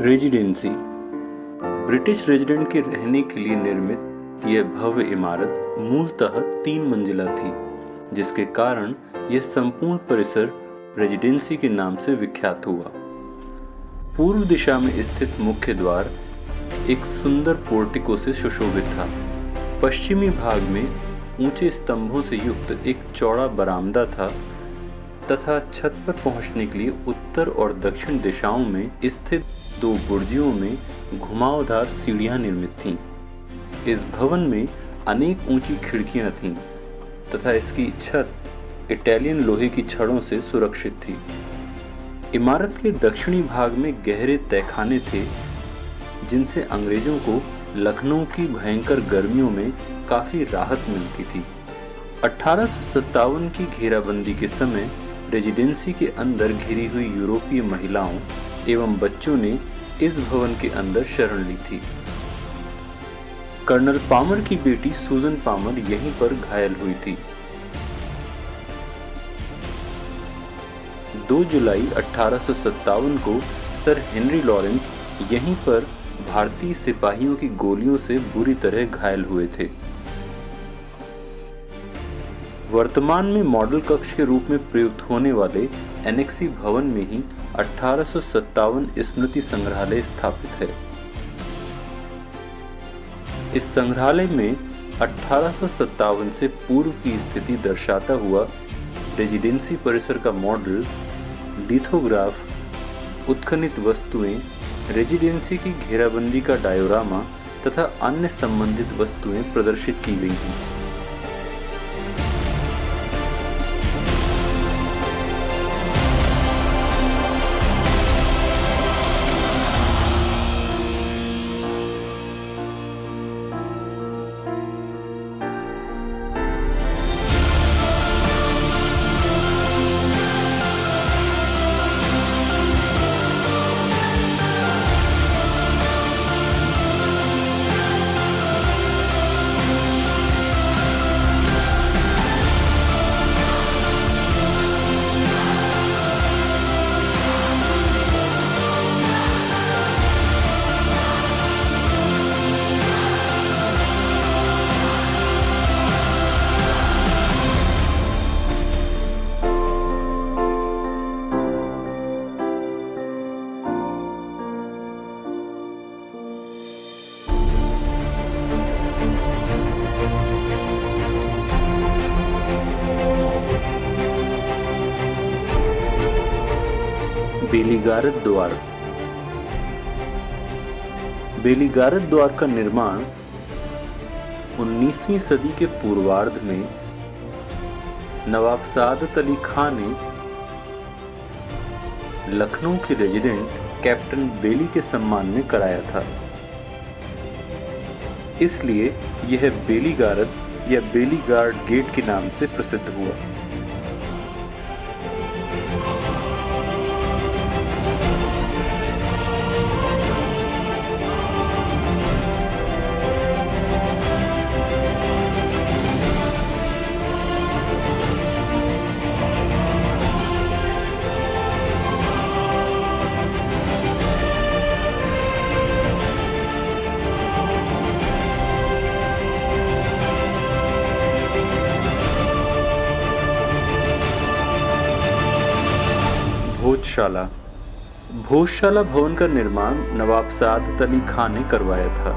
Residency British resident के रहने के लिए निर्मित यह भव्य इमारत मूलतः 3 मंजिला थी, जिसके कारण यह संपूर्ण परिसर रेजिडेंसी के नाम से विख्यात हुआ। पूर्व दिशा में स्थित मुख्य द्वार एक सुंदर पोर्टिको से सुशोभित था। पश्चिमी भाग में ऊंचे स्तंभों से युक्त एक चौड़ा बरामदा था तथा छत पर पहुंचने के लिए उत्तर और दक्षिण दिशाओं में स्थित 2 बुर्जियों में घुमावदार सीढ़ियां निर्मित थीं। इस भवन में अनेक ऊंची खिड़कियां थीं तथा इसकी छत इटालियन लोहे की छड़ों से सुरक्षित थी। इमारत के दक्षिणी भाग में गहरे तहखाने थे, जिनसे अंग्रेजों को लखनऊ की भयंकर गर्मियों में काफी राहत मिलती थी। 1857 की घेराबंदी के समय रेजिडेंसी के अंदर घिरी हुई यूरोपीय महिलाओं एवं बच्चों ने इस भवन के अंदर शरण ली थी। कर्नल पामर की बेटी सूजन पामर यहीं पर घायल हुई थी। 2 जुलाई 1857 को सर हेनरी लॉरेंस यहीं पर भारतीय सिपाहियों की गोलियों से बुरी तरह घायल हुए थे। वर्तमान में मॉडल कक्ष के रूप में प्रयुक्त होने वाले एनेक्सी भवन में ही 1857 स्मृति संग्रहालय स्थापित है। इस संग्रहालय में 1857 से पूर्व की स्थिति दर्शाता हुआ रेजिडेंसी परिसर का मॉडल, लिथोग्राफ, उत्खनित वस्तुएं, रेजिडेंसी की घेराबंदी का डायोरामा तथा अन्य संबंधित वस्तुएं प्रदर्शित की गई हैं। बेलीगारद द्वार। बेलीगारद द्वार का निर्माण 19वीं सदी के पूर्वार्ध में नवाब सादत अली खान ने लखनऊ के रेजिडेंट कैप्टन बेली के सम्मान में कराया था। इसलिए यह बेलीगारद या बेलीगार्ड गेट के नाम से प्रसिद्ध हुआ। भोजशाला। भोजशाला भवन का निर्माण नवाब सादत अली खान ने करवाया था।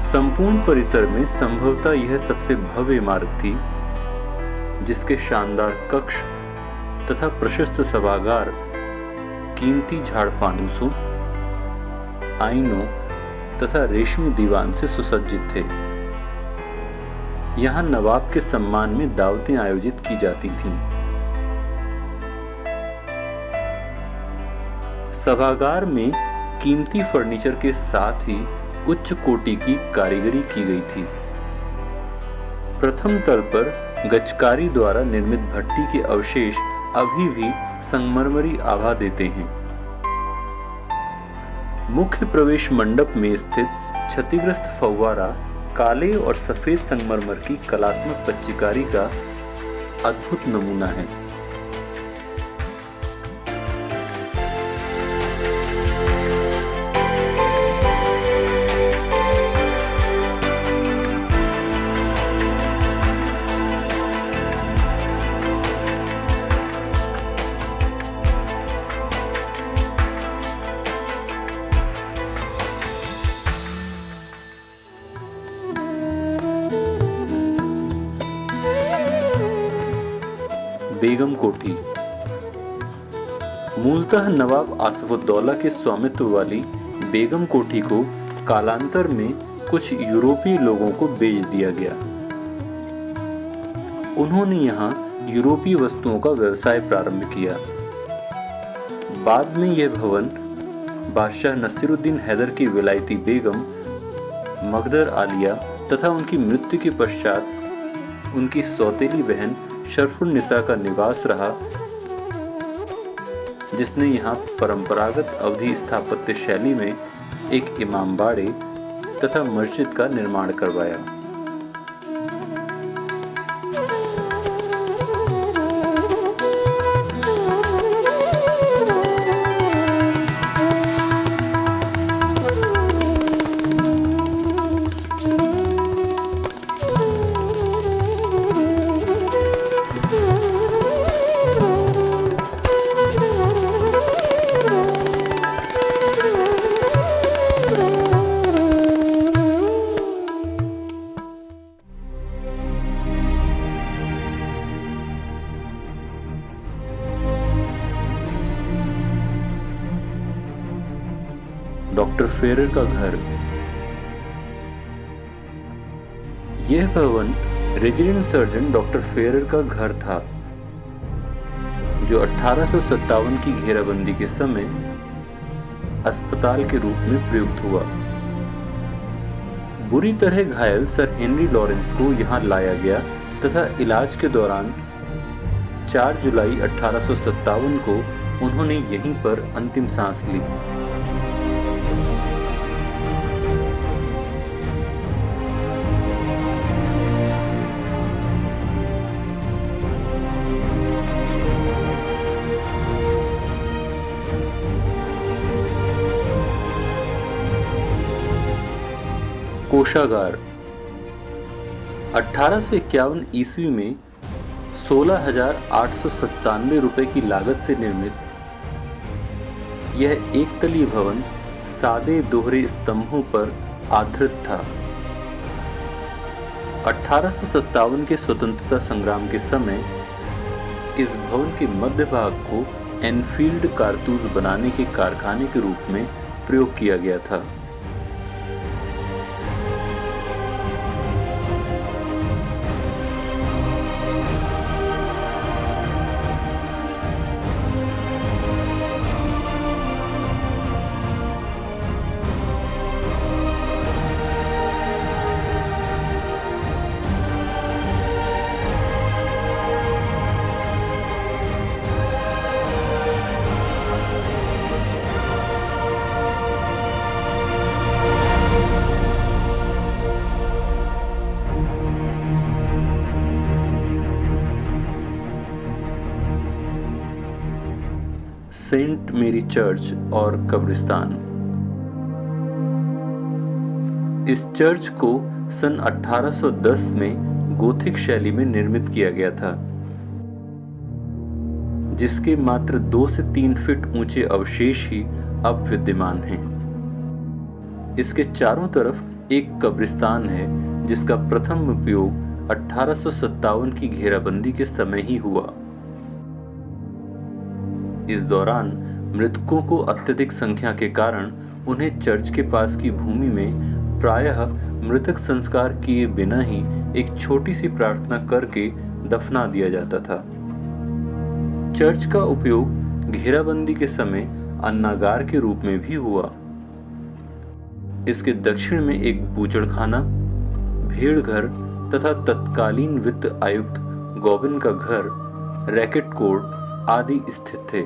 संपूर्ण परिसर में संभवतः यह सबसे भव्य इमारत थी, जिसके शानदार कक्ष तथा प्रशस्त सभागार कीमती झाड़ फानूसों, आईनों तथा रेशमी दीवान से सुसज्जित थे। यहाँ नवाब के सम्मान में दावतें आयोजित की जाती थीं। सभागार में कीमती फर्नीचर के साथ ही उच्च कोटि की कारीगरी की गई थी। प्रथम तल पर गचकारी द्वारा निर्मित भट्टी के अवशेष अभी भी संगमरमरी आभा देते हैं। मुख्य प्रवेश मंडप में स्थित क्षतिग्रस्त फव्वारा काले और सफेद संगमरमर की कलात्मक पच्चीकारी का अद्भुत नमूना है। बेगम कोठी। मूलतः नवाब आसिफउद्दौला के स्वामित्व वाली बेगम कोठी को कालांतर में कुछ यूरोपीय लोगों को बेच दिया गया। उन्होंने यहाँ यूरोपीय वस्तुओं का व्यवसाय प्रारंभ किया। बाद में यह भवन बादशाह नसीरुद्दीन हैदर की विलायती बेगम मकदर आलिया तथा उनकी मृत्यु के पश्चात उनकी सौतेली बहन शरफुन्निसा का निवास रहा, जिसने यहाँ परंपरागत अवधी स्थापत्य शैली में एक इमामबाड़े तथा मस्जिद का निर्माण करवाया। डॉक्टर फेरर का घर। यह भवन रेजिडेंट सर्जन डॉक्टर फेरर का घर था, जो 1857 की घेराबंदी के समय अस्पताल के रूप में प्रयुक्त हुआ। बुरी तरह घायल सर हेनरी लॉरेंस को यहां लाया गया तथा इलाज के दौरान 4 जुलाई 1857 को उन्होंने यहीं पर अंतिम सांस ली। कोषागार। 1851 ईस्वी में 16,897 रुपए की लागत से निर्मित यह एक तलीय भवन सादे दोहरे स्तंभों पर आधारित था। 1857 के स्वतंत्रता संग्राम के समय इस भवन के मध्य भाग को एनफील्ड कारतूस बनाने के कारखाने के रूप में प्रयोग किया गया था। सेंट मेरी चर्च और कब्रिस्तान। इस चर्च को सन 1810 में गोथिक शैली में निर्मित किया गया था, जिसके मात्र 2 से 3 फीट ऊंचे अवशेष ही अब विद्यमान हैं। इसके चारों तरफ एक कब्रिस्तान है, जिसका प्रथम उपयोग 1857 की घेराबंदी के समय ही हुआ। इस दौरान मृतकों को अत्यधिक संख्या के कारण उन्हें चर्च के पास की भूमि में प्रायः मृतक संस्कार किए बिना ही एक छोटी सी प्रार्थना करके दफना दिया जाता था। चर्च का उपयोग घेराबंदी के समय अन्नागार के रूप में भी हुआ। इसके दक्षिण में एक बूचड़खाना, भेड़ घर तथा तत्कालीन वित्त आयुक्त गॉबिन का घर, रैकेट कोर्ट आदि स्थित थे।